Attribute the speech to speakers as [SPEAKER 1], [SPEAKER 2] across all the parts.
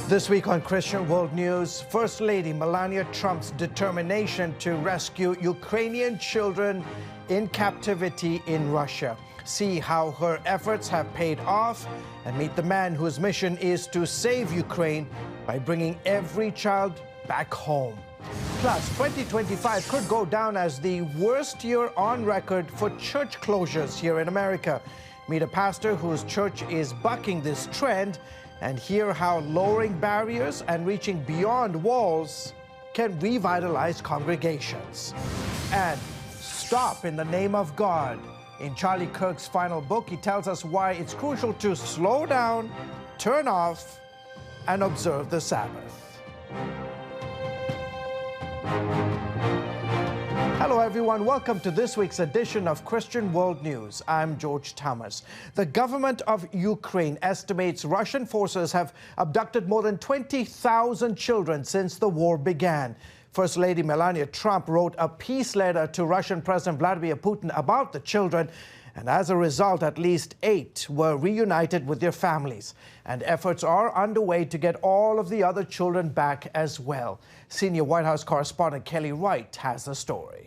[SPEAKER 1] This week on Christian World News, First Lady Melania Trump's determination to rescue Ukrainian children in captivity in Russia. See how her efforts have paid off and meet the man whose mission is to save Ukraine by bringing every child back home. Plus, 2025 could go down as the worst year on record for church closures here in America. Meet a pastor whose church is bucking this trend and hear how lowering barriers and reaching beyond walls can revitalize congregations. And stop in the name of God. In Charlie Kirk's final book, he tells us why it's crucial to slow down, turn off, and observe the Sabbath. Hello, everyone. Welcome to this week's edition of Christian World News. I'm George Thomas. The government of Ukraine estimates Russian forces have abducted more than 20,000 children since the war began. First Lady Melania Trump wrote a peace letter to Russian President Vladimir Putin about the children, and as a result, at least 8 were reunited with their families. And efforts are underway to get all of the other children back as well. Senior White House correspondent Kelly Wright has the story.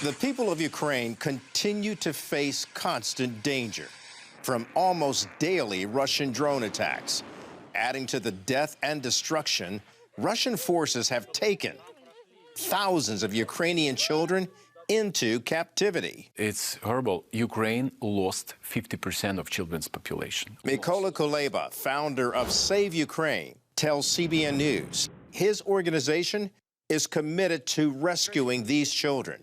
[SPEAKER 2] The people of Ukraine continue to face constant danger from almost daily Russian drone attacks. Adding to the death and destruction, Russian forces have taken thousands of Ukrainian children into captivity.
[SPEAKER 3] It's horrible. Ukraine lost 50% of children's population.
[SPEAKER 2] Mykola Kuleba, founder of Save Ukraine, tells CBN News his organization is committed to rescuing these children,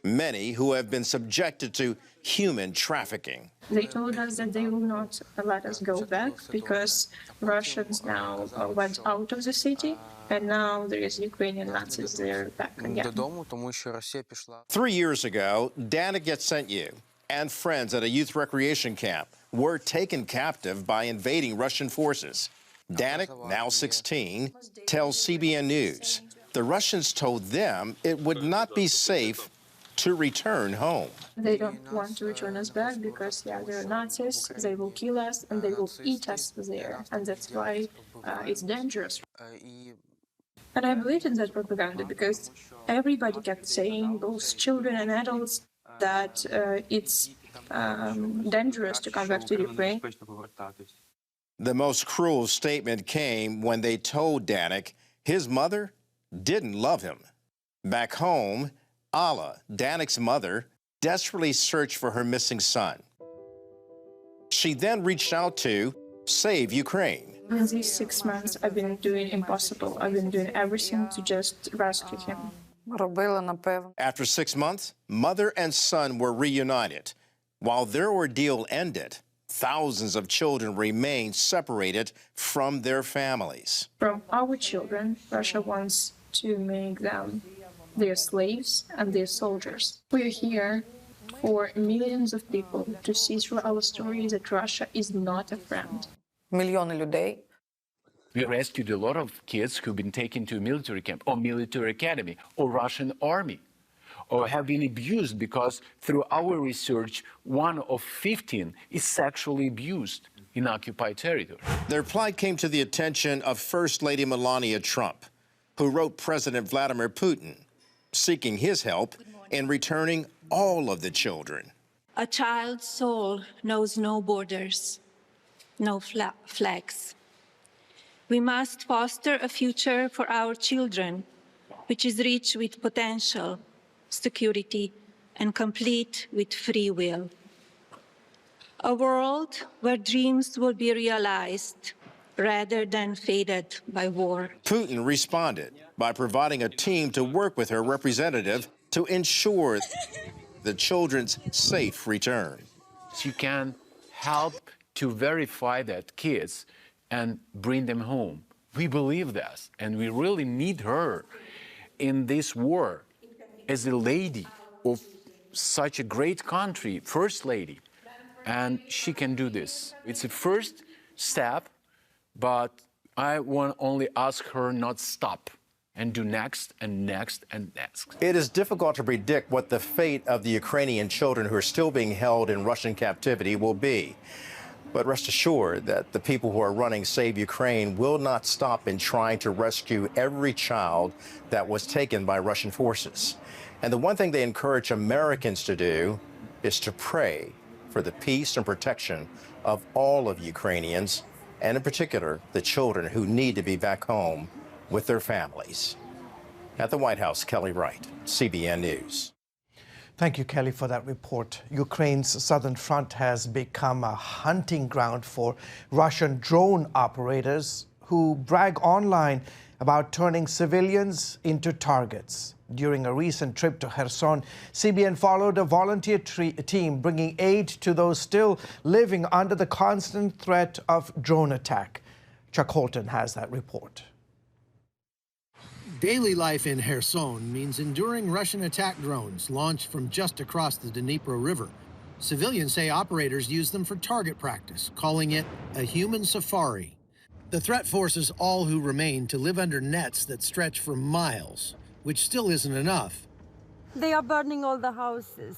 [SPEAKER 2] many who have been subjected to human trafficking.
[SPEAKER 4] They told us that they will not let us go back because Russians now went out of the city, and now there is Ukrainian Nazis there back again.
[SPEAKER 2] 3 years ago, Danik Yatsenyu and friends at a youth recreation camp were taken captive by invading Russian forces. Danik, now 16, tells CBN News the Russians told them it would not be safe to return home.
[SPEAKER 4] They don't want to return us back because, they're Nazis, they will kill us and they will eat us there. And that's why it's dangerous. And I believed in that propaganda because everybody kept saying, both children and adults, that it's dangerous to come back to Ukraine.
[SPEAKER 2] The most cruel statement came when they told Danik his mother didn't love him. Back home, Alla, Danik's mother, desperately searched for her missing son. She then reached out to Save Ukraine.
[SPEAKER 4] In these 6 months, I've been doing impossible. I've been doing everything to just rescue him.
[SPEAKER 2] After 6 months, mother and son were reunited. While their ordeal ended, thousands of children remain separated from their families.
[SPEAKER 4] From our children, Russia wants to make them their slaves and their soldiers. We're here for millions of people to see through our story that Russia is not a friend.
[SPEAKER 3] We rescued a lot of kids who've been taken to a military camp or military academy or Russian army, or have been abused because through our research, 1 of 15 is sexually abused in occupied territory.
[SPEAKER 2] Their plight came to the attention of First Lady Melania Trump, who wrote President Vladimir Putin, seeking his help in returning all of the children.
[SPEAKER 5] A child's soul knows no borders, no flags. We must foster a future for our children, which is rich with potential, security, and complete with free will. A world where dreams will be realized rather than faded by war.
[SPEAKER 2] Putin responded by providing a team to work with her representative to ensure the children's safe return.
[SPEAKER 3] She can help to verify that kids and bring them home. We believe that, and we really need her in this war as a lady of such a great country, First Lady, and she can do this. It's a first step, but I want only ask her not stop and do next and next and next.
[SPEAKER 2] It is difficult to predict what the fate of the Ukrainian children who are still being held in Russian captivity will be. But rest assured that the people who are running Save Ukraine will not stop in trying to rescue every child that was taken by Russian forces. And the one thing they encourage Americans to do is to pray for the peace and protection of all of Ukrainians, and in particular, the children who need to be back home with their families. At the White House, Kelly Wright, CBN News.
[SPEAKER 1] Thank you, Kelly, for that report. Ukraine's southern front has become a hunting ground for Russian drone operators who brag online about turning civilians into targets. During a recent trip to Kherson, CBN followed a volunteer team bringing aid to those still living under the constant threat of drone attack. Chuck Holton has that report.
[SPEAKER 6] Daily life in Kherson means enduring Russian attack drones launched from just across the Dnipro River. Civilians say operators use them for target practice, calling it a human safari. The threat forces all who remain to live under nets that stretch for miles, which still isn't enough.
[SPEAKER 7] They are burning all the houses,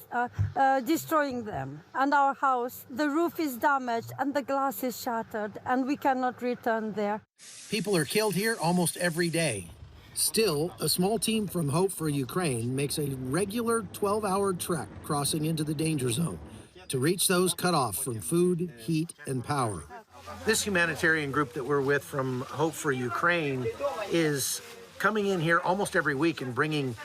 [SPEAKER 7] destroying them. And our house, the roof is damaged and the glass is shattered, and we cannot return there.
[SPEAKER 6] People are killed here almost every day. Still, a small team from Hope for Ukraine makes a regular 12-hour trek crossing into the danger zone to reach those cut off from food, heat, and power. This humanitarian group that we're with from Hope for Ukraine is coming in here almost every week and bringing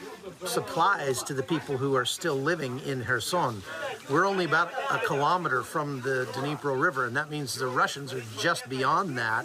[SPEAKER 6] supplies to the people who are still living in Kherson. We're only about a kilometer from the Dnipro River, and that means the Russians are just beyond that,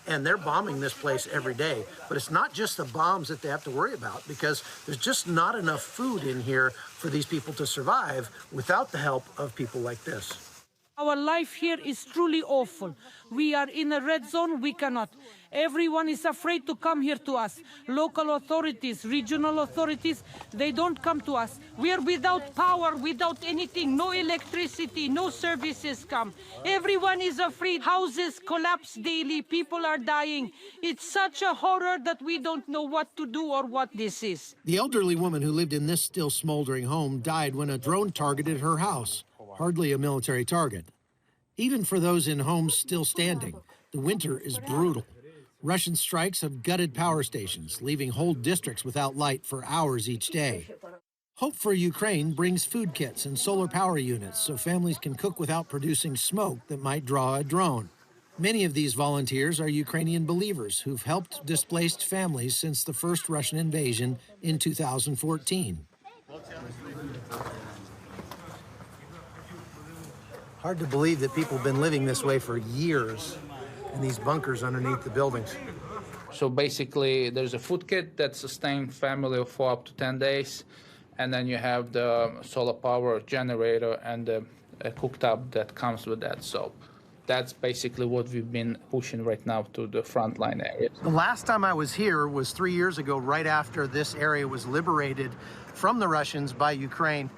[SPEAKER 6] and they're bombing this place every day. But it's not just the bombs that they have to worry about, because there's just not enough food in here for these people to survive without the help of people like this.
[SPEAKER 8] Our life here is truly awful. We are in a red zone, we cannot. Everyone is afraid to come here to us. Local authorities, regional authorities, they don't come to us. We are without power, without anything, no electricity, no services come. Everyone is afraid. Houses collapse daily, people are dying. It's such a horror that we don't know what to do or what this is.
[SPEAKER 6] The elderly woman who lived in this still smoldering home died when a drone targeted her house. Hardly a military target. Even for those in homes still standing, the winter is brutal. Russian strikes have gutted power stations, leaving whole districts without light for hours each day. Hope for Ukraine brings food kits and solar power units so families can cook without producing smoke that might draw a drone. Many of these volunteers are Ukrainian believers who've helped displaced families since the first Russian invasion in 2014. Hard to believe that people have been living this way for years in these bunkers underneath the buildings.
[SPEAKER 9] So basically, there's a food kit that sustains family for up to 10 days, and then you have the solar power generator and the cooktop that comes with that. So that's basically what we've been pushing right now to the frontline areas.
[SPEAKER 6] The last time I was here was 3 years ago, right after this area was liberated from the Russians by Ukraine.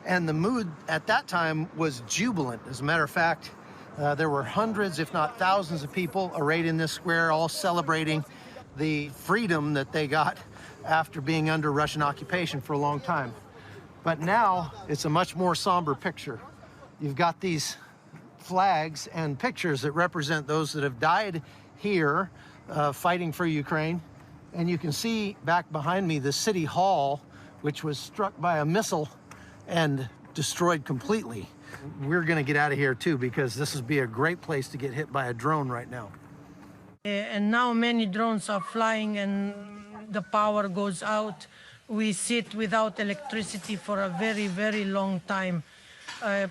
[SPEAKER 6] And the mood at that time was jubilant. As a matter of fact, there were hundreds, if not thousands of people arrayed in this square, all celebrating the freedom that they got after being under Russian occupation for a long time. But now it's a much more somber picture. You've got these flags and pictures that represent those that have died here fighting for Ukraine. And you can see back behind me the city hall, which was struck by a missile and destroyed completely. We're going to get out of here too, because this would be a great place to get hit by a drone right now.
[SPEAKER 8] And now many drones are flying and the power goes out. We sit without electricity for a very, very long time.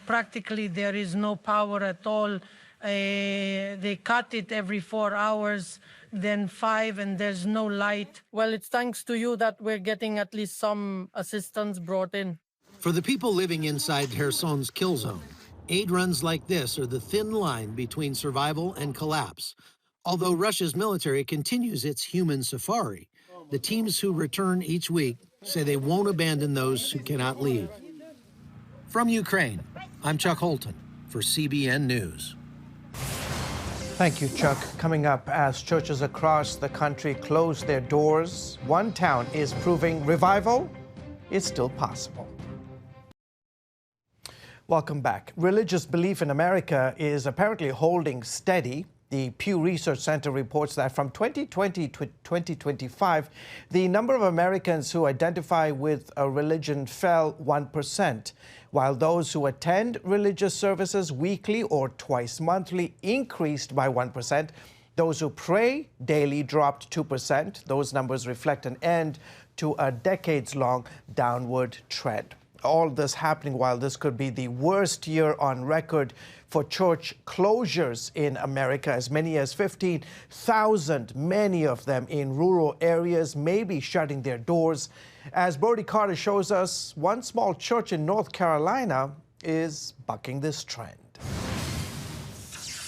[SPEAKER 8] Practically there is no power at all. They cut it every 4 hours, then 5, and there's no light. Well, it's thanks to you that we're getting at least some assistance brought in.
[SPEAKER 6] For the people living inside Kherson's kill zone, aid runs like this are the thin line between survival and collapse. Although Russia's military continues its human safari, the teams who return each week say they won't abandon those who cannot leave. From Ukraine, I'm Chuck Holton for CBN News.
[SPEAKER 1] Thank you, Chuck. Coming up, as churches across the country close their doors, one town is proving revival is still possible. Welcome back. Religious belief in America is apparently holding steady. The Pew Research Center reports that from 2020 to 2025, the number of Americans who identify with a religion fell 1%, while those who attend religious services weekly or twice monthly increased by 1%. Those who pray daily dropped 2%. Those numbers reflect an end to a decades-long downward trend. All this happening while this could be the worst year on record for church closures in America. As many as 15,000, many of them in rural areas, may be shutting their doors. As Brody Carter shows us, one small church in North Carolina is bucking this trend.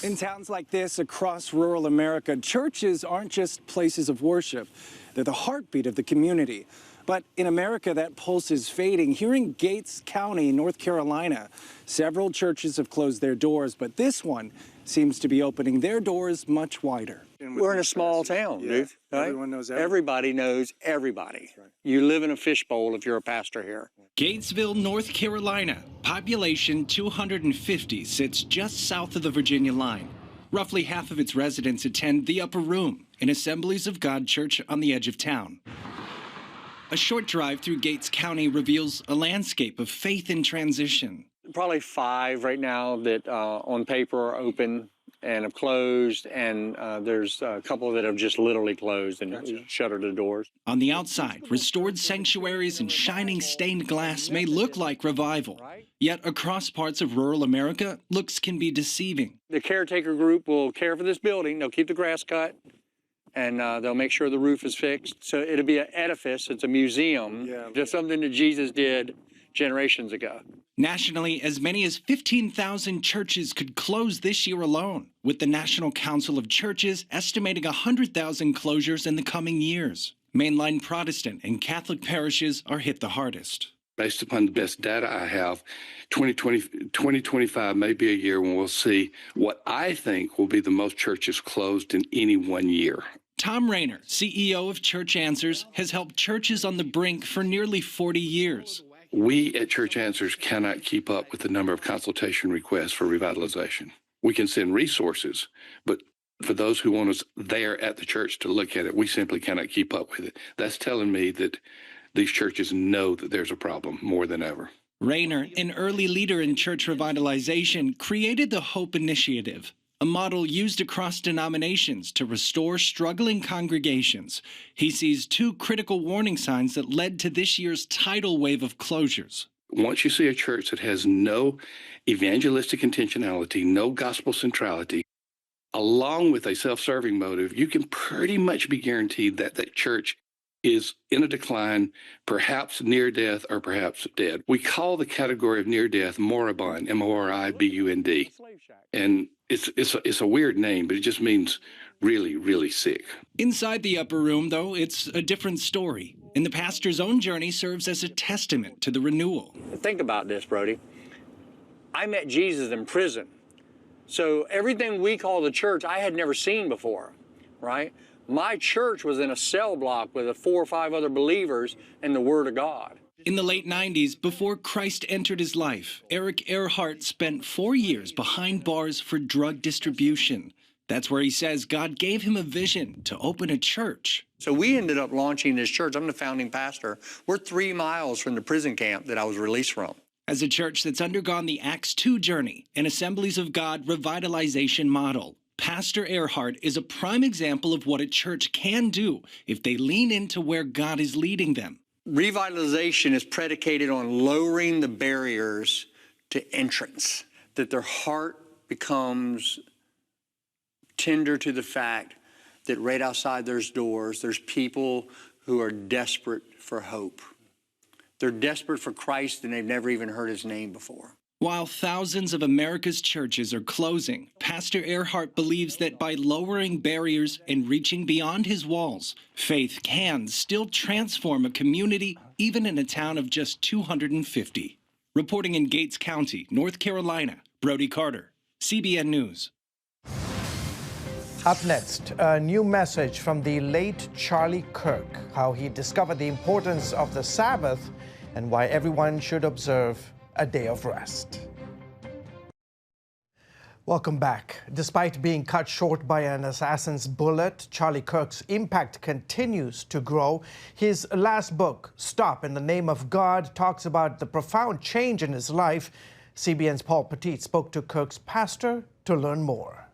[SPEAKER 10] In towns like this across rural America, churches aren't just places of worship. They're the heartbeat of the community. But in America, that pulse is fading. Here in Gates County, North Carolina, several churches have closed their doors, but this one seems to be opening their doors much wider.
[SPEAKER 11] We're in a small town, dude. Right?
[SPEAKER 10] Everyone knows
[SPEAKER 11] everybody knows everybody. You live in a fishbowl if you're a pastor here.
[SPEAKER 12] Gatesville, North Carolina, population 250, sits just south of the Virginia line. Roughly half of its residents attend the Upper Room, an Assemblies of God church on the edge of town. A short drive through Gates County reveals a landscape of faith in transition.
[SPEAKER 11] Probably 5 right now that on paper are open and have closed, and there's a couple that have just literally closed and shuttered the doors.
[SPEAKER 12] On the outside, restored sanctuaries and shining stained glass may look like revival. Yet across parts of rural America, looks can be deceiving.
[SPEAKER 11] The caretaker group will care for this building. They'll keep the grass cut, and they'll make sure the roof is fixed. So it'll be an edifice. It's a museum. Just something that Jesus did generations ago.
[SPEAKER 12] Nationally, as many as 15,000 churches could close this year alone, with the National Council of Churches estimating 100,000 closures in the coming years. Mainline Protestant and Catholic parishes are hit the hardest.
[SPEAKER 13] Based upon the best data I have, 2025 may be a year when we'll see what I think will be the most churches closed in any one year.
[SPEAKER 12] Tom Rayner, CEO of Church Answers, has helped churches on the brink for nearly 40 years.
[SPEAKER 13] We at Church Answers cannot keep up with the number of consultation requests for revitalization. We can send resources, but for those who want us there at the church to look at it, we simply cannot keep up with it. That's telling me that these churches know that there's a problem more than ever.
[SPEAKER 12] Rayner, an early leader in church revitalization, created the Hope Initiative, a model used across denominations to restore struggling congregations. He sees 2 critical warning signs that led to this year's tidal wave of closures.
[SPEAKER 13] Once you see a church that has no evangelistic intentionality, no gospel centrality, along with a self-serving motive, you can pretty much be guaranteed that that church is in a decline, perhaps near death or perhaps dead. We call the category of near death moribund, M-O-R-I-B-U-N-D. And it's a weird name, but it just means really, really sick.
[SPEAKER 12] Inside the Upper Room, though, it's a different story. And the pastor's own journey serves as a testament to the renewal.
[SPEAKER 11] Think about this, Brody. I met Jesus in prison. So everything we call the church, I had never seen before, right? My church was in a cell block with 4 or 5 other believers and the Word of God.
[SPEAKER 12] In the late 90s, before Christ entered his life, Eric Earhart spent 4 years behind bars for drug distribution. That's where he says God gave him a vision to open a church.
[SPEAKER 11] So we ended up launching this church. I'm the founding pastor. We're 3 miles from the prison camp that I was released from.
[SPEAKER 12] As a church that's undergone the Acts 2 journey, an Assemblies of God revitalization model, Pastor Earhart is a prime example of what a church can do if they lean into where God is leading them.
[SPEAKER 11] Revitalization is predicated on lowering the barriers to entrance, that their heart becomes tender to the fact that right outside those doors, there's people who are desperate for hope. They're desperate for Christ and they've never even heard his name before.
[SPEAKER 12] While thousands of America's churches are closing, Pastor Earhart believes that by lowering barriers and reaching beyond his walls, faith can still transform a community, even in a town of just 250. Reporting in Gates County, North Carolina, Brody Carter, CBN News.
[SPEAKER 1] Up next, a new message from the late Charlie Kirk, how he discovered the importance of the Sabbath and why everyone should observe a day of rest. Welcome back. Despite being cut short by an assassin's bullet, Charlie Kirk's impact continues to grow. His last book, Stop in the Name of God, talks about the profound change in his life. CBN's Paul Petit spoke to Kirk's pastor to learn more.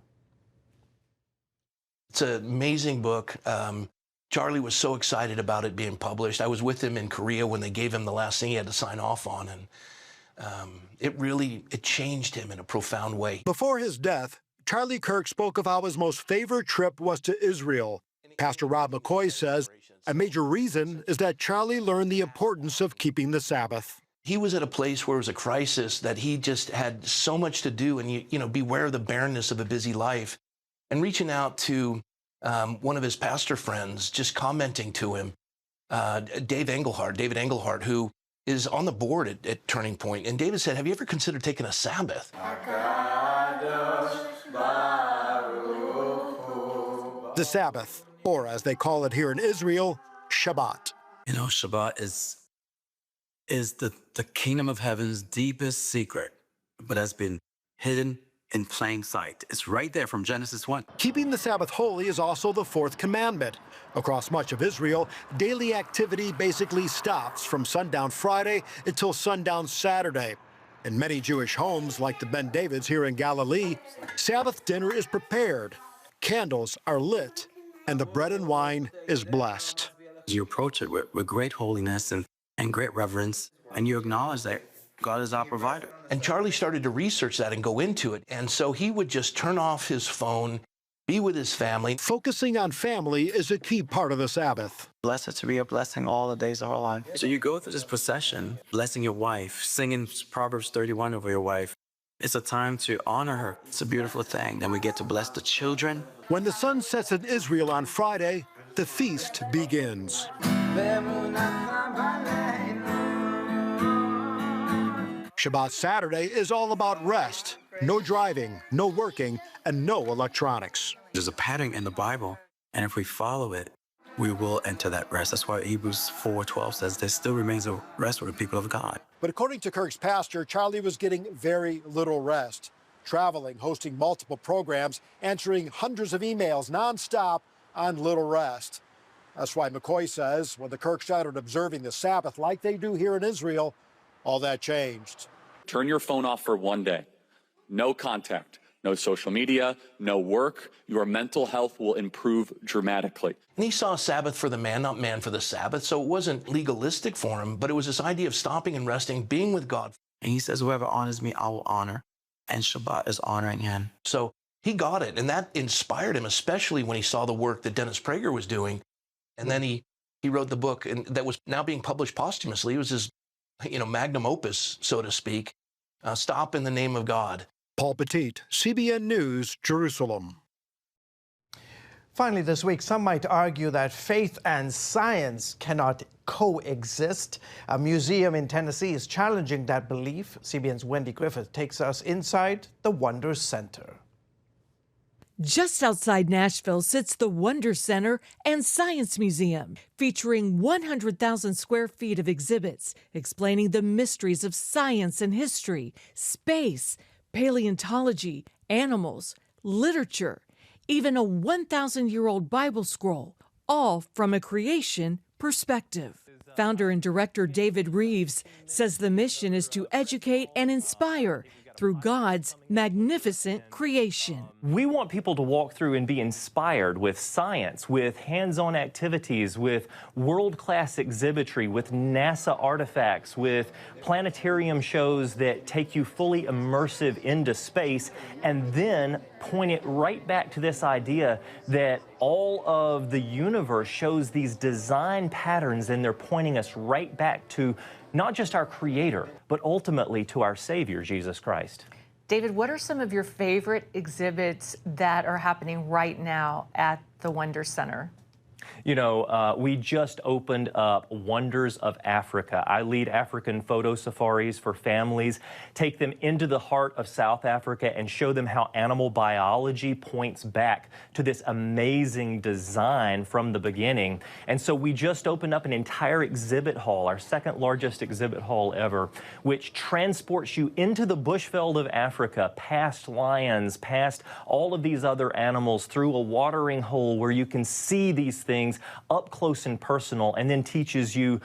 [SPEAKER 14] It's an amazing book. Charlie was so excited about it being published. I was with him in Korea when they gave him the last thing he had to sign off on, and it changed him in a profound way.
[SPEAKER 15] Before his death, Charlie Kirk spoke of how his most favorite trip was to Israel. Pastor Rob McCoy says a major reason is that Charlie learned the importance of keeping the Sabbath.
[SPEAKER 14] He was at a place where it was a crisis that he just had so much to do, and you know, beware of the barrenness of a busy life. And reaching out to one of his pastor friends, just commenting to him, David Engelhardt, who is on the board at Turning Point. And David said, have you ever considered taking a Sabbath?
[SPEAKER 15] The Sabbath, or as they call it here in Israel, Shabbat.
[SPEAKER 16] You know, Shabbat is the kingdom of heaven's deepest secret, but has been hidden in plain sight. It's right there from Genesis 1.
[SPEAKER 15] Keeping the Sabbath holy is also the fourth commandment. Across much of Israel, daily activity basically stops from sundown Friday until sundown Saturday. In many Jewish homes, like the Ben Davids here in Galilee, Sabbath dinner is prepared, candles are lit, and the bread and wine is blessed.
[SPEAKER 16] You approach it with great holiness and great reverence, and you acknowledge that God is our provider.
[SPEAKER 14] And Charlie started to research that and go into it. And so he would just turn off his phone, be with his family.
[SPEAKER 15] Focusing on family is a key part of the Sabbath.
[SPEAKER 16] Blessed to be a blessing all the days of our life. So you go through this procession, blessing your wife, singing Proverbs 31 over your wife. It's a time to honor her. It's a beautiful thing. Then we get to bless the children.
[SPEAKER 15] When the sun sets in Israel on Friday, the feast begins. Shabbat Saturday is all about rest, no driving, no working, and no electronics.
[SPEAKER 16] There's a pattern in the Bible, and if we follow it, we will enter that rest. That's why Hebrews 4:12 says there still remains a rest for the people of God.
[SPEAKER 15] But according to Kirk's pastor, Charlie was getting very little rest, traveling, hosting multiple programs, answering hundreds of emails nonstop on little rest. That's why McCoy says when the Kirks started observing the Sabbath like they do here in Israel, all that changed.
[SPEAKER 17] Turn your phone off for one day. No contact, no social media, no work. Your mental health will improve dramatically.
[SPEAKER 14] And he saw Sabbath for the man, not man for the Sabbath. So it wasn't legalistic for him, but it was this idea of stopping and resting, being with God.
[SPEAKER 16] And he says, whoever honors me, I will honor. And Shabbat is honoring him.
[SPEAKER 14] So he got it. And that inspired him, especially when he saw the work that Dennis Prager was doing. And then he wrote the book, and that was now being published posthumously. It was his magnum opus, so to speak, Stop in the Name of God.
[SPEAKER 15] Paul Petit, CBN News, Jerusalem.
[SPEAKER 1] Finally this week, some might argue that faith and science cannot coexist. A museum in Tennessee is challenging that belief. CBN's Wendy Griffith takes us inside the Wonder Center.
[SPEAKER 18] Just outside Nashville sits the Wonder Center and Science Museum, featuring 100,000 square feet of exhibits explaining the mysteries of science and history, space, paleontology, animals, literature, even a 1,000-year-old Bible scroll, all from a creation perspective. Founder and director David Reeves says the mission is to educate and inspire through God's magnificent creation.
[SPEAKER 19] We want people to walk through and be inspired with science, with hands-on activities, with world-class exhibitry, with NASA artifacts, with planetarium shows that take you fully immersive into space, and then point it right back to this idea that all of the universe shows these design patterns, and they're pointing us right back to not just our Creator, but ultimately to our Savior, Jesus Christ.
[SPEAKER 20] David, what are some of your favorite exhibits that are happening right now at the Wonder Center?
[SPEAKER 19] You know, we just opened up Wonders of Africa. I lead African photo safaris for families, take them into the heart of South Africa and show them how animal biology points back to this amazing design from the beginning. And so we just opened up an entire exhibit hall, our second largest exhibit hall ever, which transports you into the bushveld of Africa, past lions, past all of these other animals, through a watering hole where you can see these things up close and personal, and then teaches you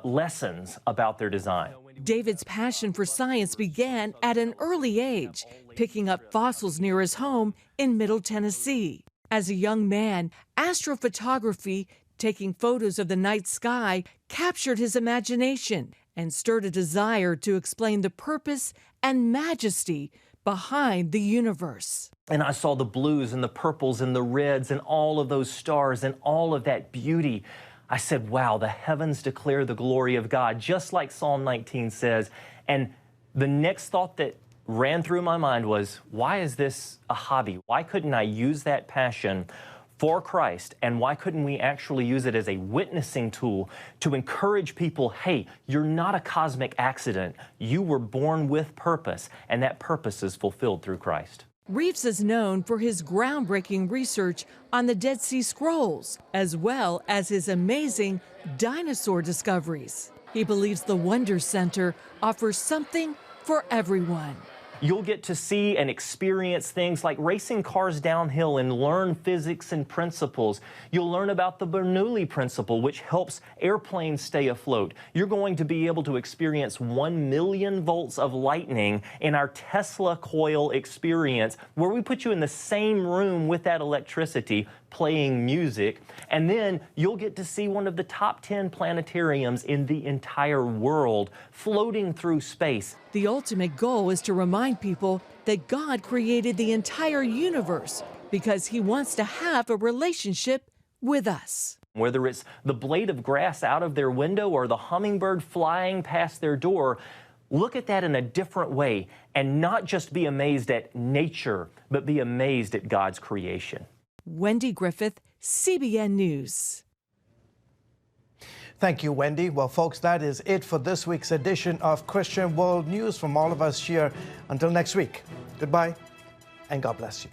[SPEAKER 19] lessons about their design.
[SPEAKER 18] David's passion for science began at an early age, picking up fossils near his home in Middle Tennessee. As a young man, astrophotography, taking photos of the night sky, captured his imagination and stirred a desire to explain the purpose and majesty behind the universe.
[SPEAKER 19] And I saw the blues and the purples and the reds and all of those stars and all of that beauty. I said, wow, the heavens declare the glory of God, just like Psalm 19 says. And the next thought that ran through my mind was, why is this a hobby? Why couldn't I use that passion for Christ? And why couldn't we actually use it as a witnessing tool to encourage people, hey, you're not a cosmic accident. You were born with purpose, and that purpose is fulfilled through Christ.
[SPEAKER 18] Reeves is known for his groundbreaking research on the Dead Sea Scrolls, as well as his amazing dinosaur discoveries. He believes the Wonder Center offers something for everyone.
[SPEAKER 19] You'll get to see and experience things like racing cars downhill and learn physics and principles. You'll learn about the Bernoulli principle, which helps airplanes stay afloat. You're going to be able to experience 1 million volts of lightning in our Tesla coil experience, where we put you in the same room with that electricity playing music. And then you'll get to see one of the top 10 planetariums in the entire world floating through space.
[SPEAKER 18] The ultimate goal is to remind people that God created the entire universe because He wants to have a relationship with us.
[SPEAKER 19] Whether it's the blade of grass out of their window or the hummingbird flying past their door, look at that in a different way and not just be amazed at nature, but be amazed at God's creation.
[SPEAKER 18] Wendy Griffith, CBN News.
[SPEAKER 1] Thank you, Wendy. Well, folks, that is it for this week's edition of Christian World News from all of us here. Until next week, goodbye and God bless you.